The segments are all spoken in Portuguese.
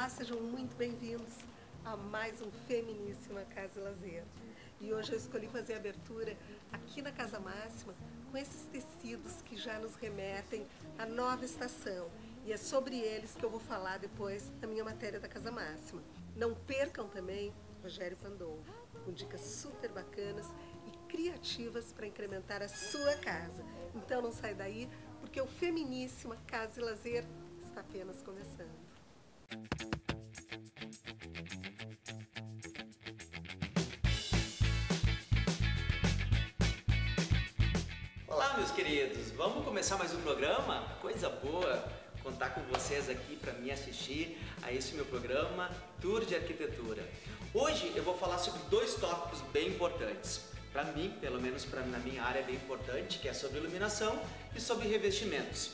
Olá, sejam muito bem-vindos a mais um Feminíssima Casa e Lazer. E hoje eu escolhi fazer a abertura aqui na Casa Máxima com esses tecidos que já nos remetem à nova estação. E é sobre eles que eu vou falar depois na minha matéria da Casa Máxima. Não percam também Rogério Pandolfo, com dicas super bacanas e criativas para incrementar a sua casa. Então não sai daí, porque o Feminíssima Casa e Lazer está apenas começando. Olá, meus queridos, vamos começar mais um programa? Coisa boa contar com vocês aqui para me assistir a esse meu programa Tour de Arquitetura. Hoje eu vou falar sobre dois tópicos bem importantes. Para mim, pelo menos na minha área é bem importante, que é sobre iluminação e sobre revestimentos.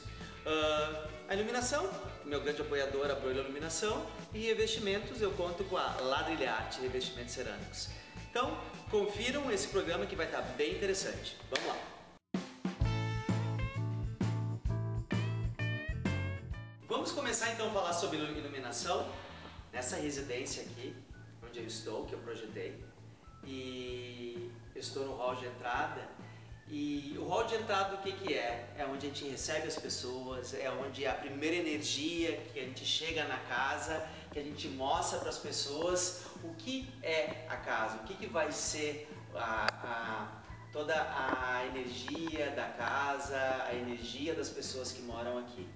A iluminação, meu grande apoiador, a Broilo Iluminação, e revestimentos eu conto com a Ladrilharte Revestimentos Cerâmicos. Então, confiram esse programa que vai estar bem interessante. Vamos lá! Vamos começar então a falar sobre iluminação nessa residência aqui, onde eu estou, que eu projetei. E eu estou no hall de entrada. E o hall de entrada o que é? É onde a gente recebe as pessoas, é onde é a primeira energia que a gente chega na casa, que a gente mostra para as pessoas o que é a casa, o que vai ser toda a energia da casa, a energia das pessoas que moram aqui.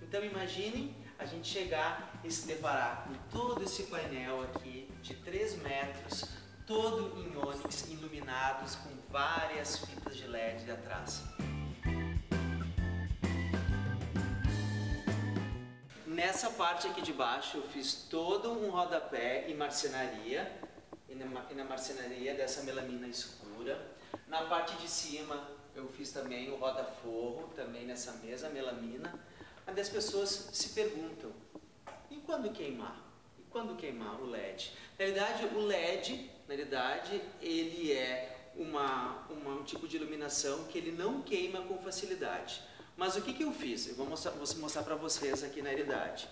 Então imaginem a gente chegar e se deparar com todo esse painel aqui de 3 metros, todo em ônix, iluminados com várias fitas de LED atrás. Nessa parte aqui de baixo eu fiz todo um rodapé em marcenaria, e na marcenaria dessa melamina escura. Na parte de cima eu fiz também o roda-forro, também nessa mesma melamina. Onde as pessoas se perguntam, e quando queimar? E quando queimar o LED? Na realidade, o LED, ele é um tipo de iluminação que ele não queima com facilidade. Mas o que eu fiz? Eu vou mostrar para vocês aqui na realidade.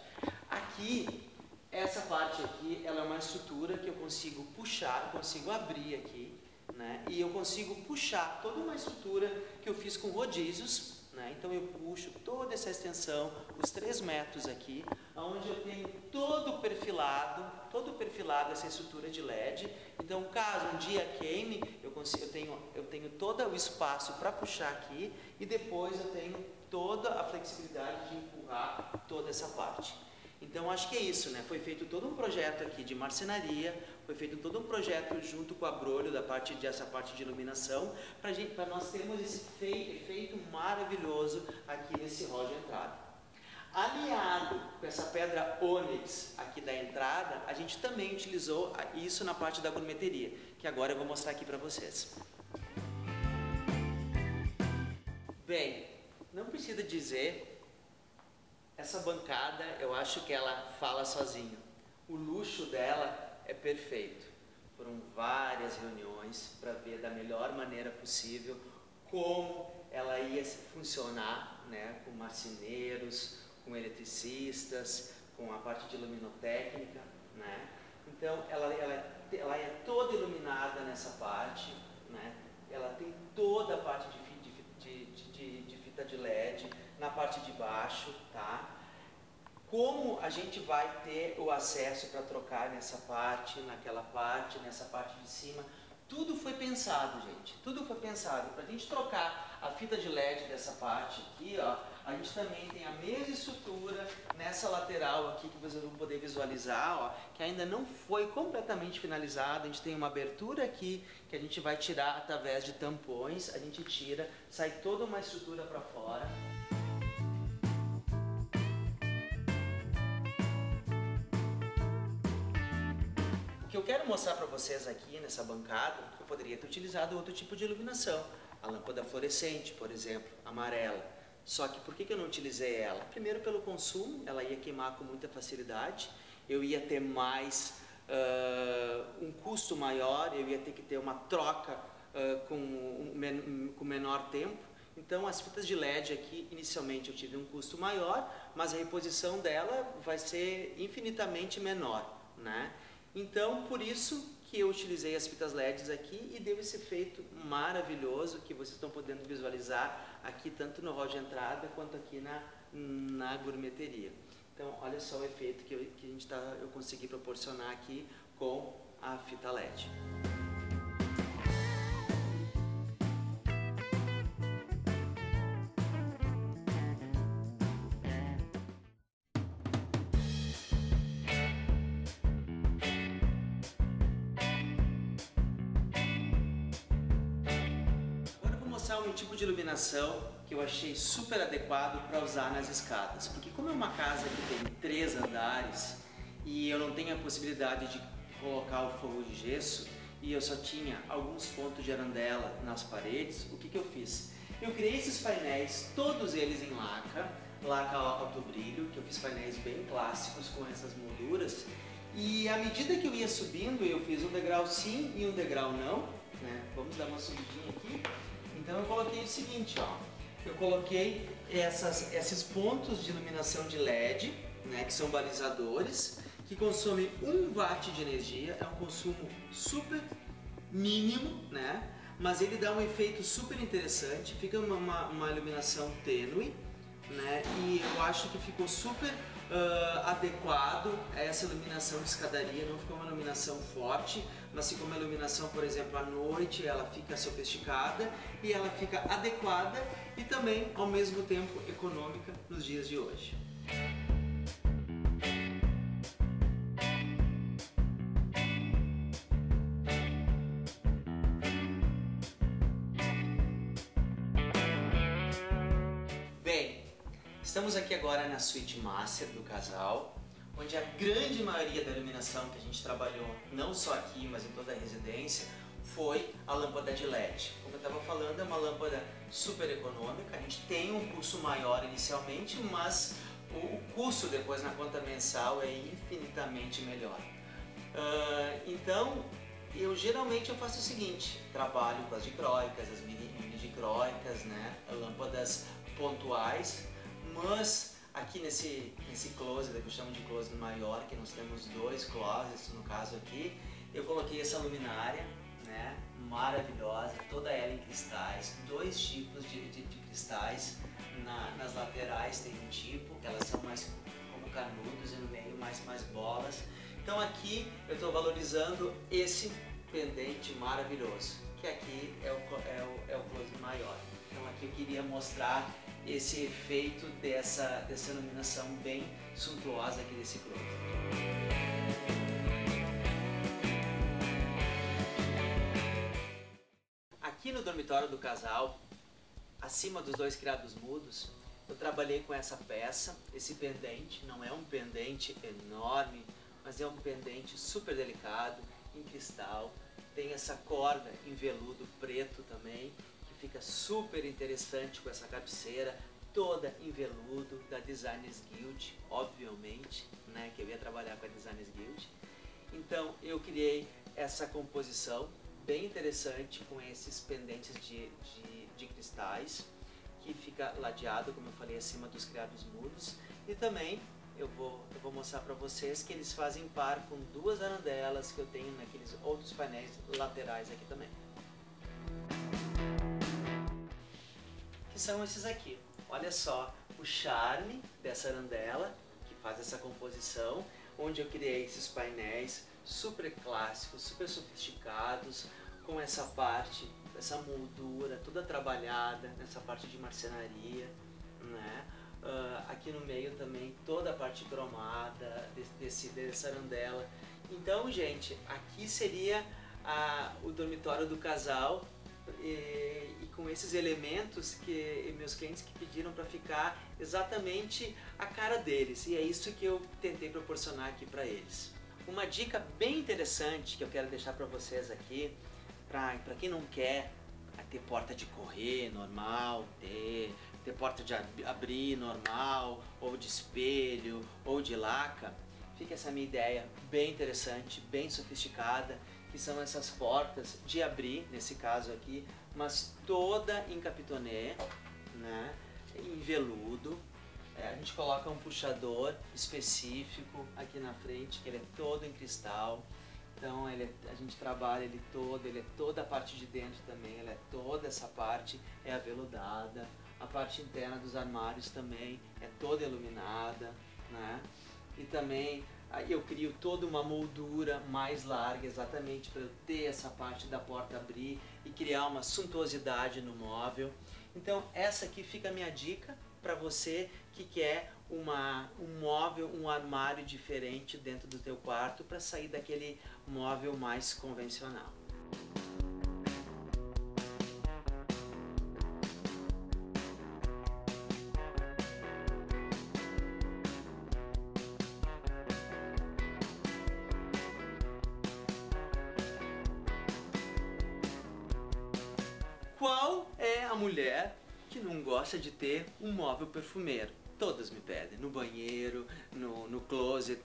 Aqui, essa parte aqui, ela é uma estrutura que eu consigo puxar, consigo abrir aqui, né? E eu consigo puxar toda uma estrutura que eu fiz com rodízios. Então eu puxo toda essa extensão, os 3 metros aqui, onde eu tenho todo perfilado essa estrutura de LED. Então caso um dia queime, eu tenho todo o espaço para puxar aqui e depois eu tenho toda a flexibilidade de empurrar toda essa parte. Então acho que é isso, né? Foi feito todo um projeto aqui de marcenaria, foi feito todo um projeto junto com a Broilo dessa parte de iluminação, para nós termos esse efeito maravilhoso aqui nesse hall de entrada. Aliado com essa pedra ônix aqui da entrada, a gente também utilizou isso na parte da gourmeteria, que agora eu vou mostrar aqui para vocês. Bem, não precisa dizer. Essa bancada, eu acho que ela fala sozinha. O luxo dela é perfeito. Foram várias reuniões para ver da melhor maneira possível como ela ia funcionar, né, com marceneiros, com eletricistas, com a parte de luminotécnica, né? Então ela é toda iluminada nessa parte, né? Ela tem toda a parte de fita de LED na parte de baixo, tá? Como a gente vai ter o acesso para trocar nessa parte, naquela parte, nessa parte de cima, tudo foi pensado, gente. Tudo foi pensado. Para a gente trocar a fita de LED dessa parte aqui, ó, a gente também tem a mesma estrutura nessa lateral aqui que vocês vão poder visualizar, ó, que ainda não foi completamente finalizada. A gente tem uma abertura aqui que a gente vai tirar através de tampões. A gente tira, sai toda uma estrutura para fora. O que eu quero mostrar para vocês aqui nessa bancada, eu poderia ter utilizado outro tipo de iluminação, a lâmpada fluorescente, por exemplo, amarela. Só que por que eu não utilizei ela? Primeiro pelo consumo, ela ia queimar com muita facilidade, eu ia ter mais um custo maior, eu ia ter que ter uma troca com menor tempo. Então as fitas de LED aqui, inicialmente eu tive um custo maior, mas a reposição dela vai ser infinitamente menor, né? Então por isso que eu utilizei as fitas LEDs aqui e deu esse efeito maravilhoso que vocês estão podendo visualizar aqui tanto no hall de entrada quanto aqui na gourmeteria. Então olha só o efeito que eu consegui proporcionar aqui com a fita LED. Um tipo de iluminação que eu achei super adequado para usar nas escadas, porque como é uma casa que tem 3 andares e eu não tenho a possibilidade de colocar o forro de gesso e eu só tinha alguns pontos de arandela nas paredes, o que eu fiz? Eu criei esses painéis, todos eles em laca alto brilho, que eu fiz painéis bem clássicos com essas molduras, e à medida que eu ia subindo eu fiz um degrau sim e um degrau não, né? Vamos dar uma subidinha aqui. Então eu coloquei o seguinte, ó, eu coloquei esses pontos de iluminação de LED, né, que são balizadores, que consomem 1 watt de energia, é um consumo super mínimo, né, mas ele dá um efeito super interessante, fica uma iluminação tênue, né, e eu acho que ficou super adequado a essa iluminação de escadaria, não ficou uma iluminação forte, mas ficou uma iluminação, por exemplo, à noite ela fica sofisticada e ela fica adequada e também, ao mesmo tempo, econômica nos dias de hoje. Estamos aqui agora na suíte master do casal, onde a grande maioria da iluminação que a gente trabalhou, não só aqui, mas em toda a residência, foi a lâmpada de LED. Como eu estava falando, é uma lâmpada super econômica, a gente tem um custo maior inicialmente, mas o custo depois na conta mensal é infinitamente melhor. Então, geralmente eu faço o seguinte, trabalho com as dicróicas, as mini dicróicas, né, lâmpadas pontuais, mas aqui nesse closet, que eu chamo de closet maior, que nós temos 2 closets no caso aqui, eu coloquei essa luminária, né, maravilhosa, toda ela em cristais, 2 tipos de cristais, nas laterais tem um tipo, que elas são mais como canudos e no meio mais bolas. Então aqui eu estou valorizando esse pendente maravilhoso, que aqui é o closet maior. Então aqui eu queria mostrar esse efeito dessa iluminação bem suntuosa aqui desse closet. Aqui no dormitório do casal, acima dos 2 criados mudos, eu trabalhei com essa peça, esse pendente, não é um pendente enorme, mas é um pendente super delicado, em cristal, tem essa corda em veludo preto também, fica super interessante com essa cabeceira toda em veludo da Designers Guild, obviamente, né, que eu ia trabalhar com a Designers Guild. Então eu criei essa composição bem interessante com esses pendentes de cristais, que fica ladeado, como eu falei, acima dos criados mudos, e também eu vou mostrar para vocês que eles fazem par com 2 arandelas que eu tenho naqueles outros painéis laterais aqui também. Que são esses aqui. Olha só o charme dessa arandela, que faz essa composição, onde eu criei esses painéis super clássicos, super sofisticados, com essa parte, essa moldura toda trabalhada, nessa parte de marcenaria, né? Aqui no meio também toda a parte cromada dessa arandela. Então, gente, aqui seria o dormitório do casal, e com esses elementos que meus clientes que pediram para ficar exatamente a cara deles, e é isso que eu tentei proporcionar aqui para eles. Uma dica bem interessante que eu quero deixar para vocês aqui, para quem não quer ter porta de correr normal, ter porta de abrir normal, ou de espelho, ou de laca, fica essa minha ideia bem interessante, bem sofisticada, que são essas portas de abrir, nesse caso aqui, mas toda em capitonê, né, em veludo. A gente coloca um puxador específico aqui na frente, que ele é todo em cristal. Então a gente trabalha ele é toda a parte de dentro também, ele é toda essa parte é aveludada. A parte interna dos armários também é toda iluminada, né? E também aí eu crio toda uma moldura mais larga, exatamente para eu ter essa parte da porta abrir e criar uma suntuosidade no móvel. Então essa aqui fica a minha dica para você que quer um móvel, um armário diferente dentro do teu quarto para sair daquele móvel mais convencional. Qual é a mulher que não gosta de ter um móvel perfumeiro? Todas me pedem, no banheiro, no closet,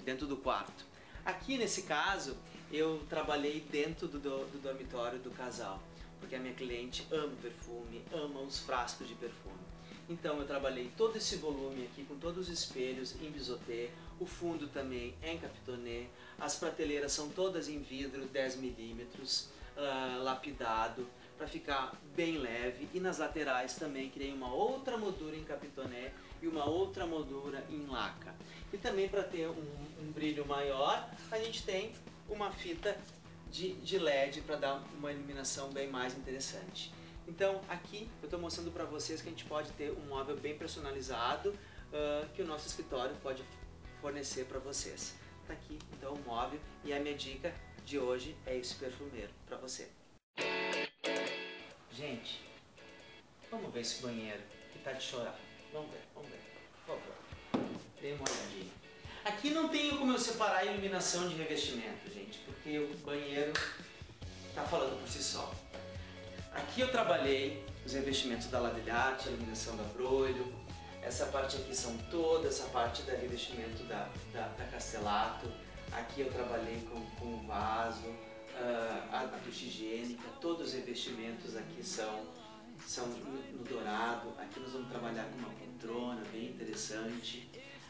dentro do quarto. Aqui nesse caso, eu trabalhei dentro do dormitório do casal, porque a minha cliente ama perfume, ama os frascos de perfume. Então eu trabalhei todo esse volume aqui com todos os espelhos em bisotê, o fundo também é em capitonê, as prateleiras são todas em vidro 10 mm, lapidado, para ficar bem leve, e nas laterais também criei uma outra moldura em capitonê e uma outra moldura em laca. E também para ter um brilho maior, a gente tem uma fita de LED para dar uma iluminação bem mais interessante. Então aqui eu estou mostrando para vocês que a gente pode ter um móvel bem personalizado que o nosso escritório pode fornecer para vocês. Está aqui então o móvel, e a minha dica de hoje é esse perfumeiro para você. Gente, vamos ver esse banheiro que tá de chorar. Vamos ver, por favor. Dê uma olhadinha. Aqui não tenho como eu separar a iluminação de revestimento, gente, porque o banheiro tá falando por si só. Aqui eu trabalhei os revestimentos da ladrilhate, a iluminação da Broilo. Essa parte aqui são toda essa parte da revestimento da Castellato. Aqui eu trabalhei com o vaso, a ducha higiênica, todos os revestimentos aqui são no dourado. Aqui nós vamos trabalhar com uma poltrona bem interessante.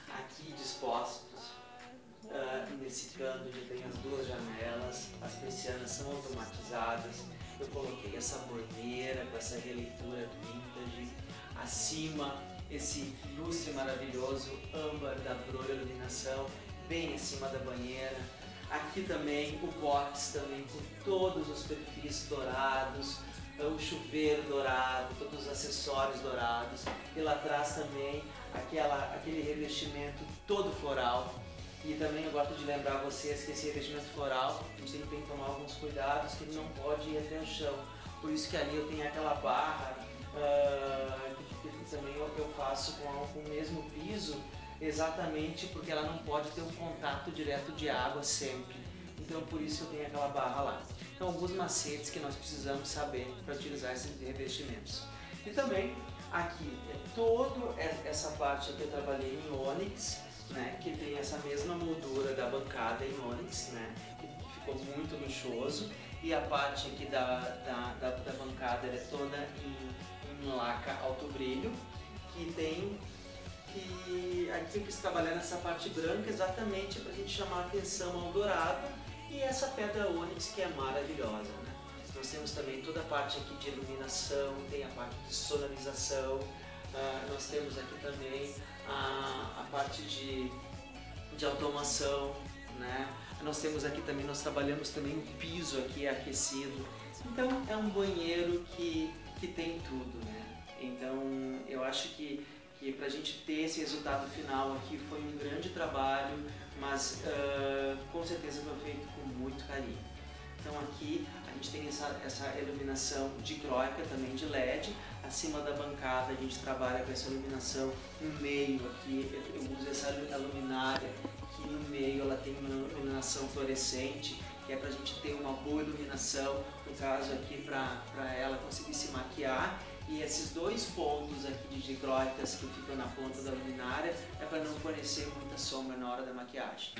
Aqui dispostos nesse canto já tem as duas janelas, as persianas são automatizadas. Eu coloquei essa borneira com essa releitura vintage. Acima esse lustre maravilhoso âmbar da Broilo Iluminação, bem acima da banheira. Aqui também o box também com todos os perfis dourados, o chuveiro dourado, todos os acessórios dourados. E lá atrás também aquele revestimento todo floral. E também eu gosto de lembrar vocês que esse revestimento floral, a gente tem que tomar alguns cuidados, que ele não pode ir até o chão. Por isso que ali eu tenho aquela barra que também eu faço com o mesmo piso, exatamente porque ela não pode ter um contato direto de água sempre. Então por isso eu tenho aquela barra lá. Então alguns macetes que nós precisamos saber para utilizar esses revestimentos. E também aqui toda essa parte aqui eu trabalhei em ônix, né, que tem essa mesma moldura da bancada em ônix, né, que ficou muito luxuoso. E a parte aqui da bancada é toda em laca alto brilho, que tem aqui eu quis trabalhar nessa parte branca exatamente para a gente chamar a atenção ao dourado e essa pedra ônix que é maravilhosa, né? Nós temos também toda a parte aqui de iluminação, tem a parte de sonorização, nós temos aqui também a parte de automação, né? Nós temos aqui também, nós trabalhamos também o piso aqui aquecido. Então é um banheiro que tem tudo, né? Então eu acho que para a gente ter esse resultado final aqui foi um grande trabalho, mas com certeza foi feito com muito carinho. Então aqui a gente tem essa iluminação dicróica também de LED, acima da bancada a gente trabalha com essa iluminação no meio aqui, eu uso essa luminária que no meio ela tem uma iluminação fluorescente, que é para a gente ter uma boa iluminação, no caso aqui para ela conseguir se maquiar. E esses dois pontos aqui de dicróicas que ficam na ponta da luminária é para não fornecer muita sombra na hora da maquiagem.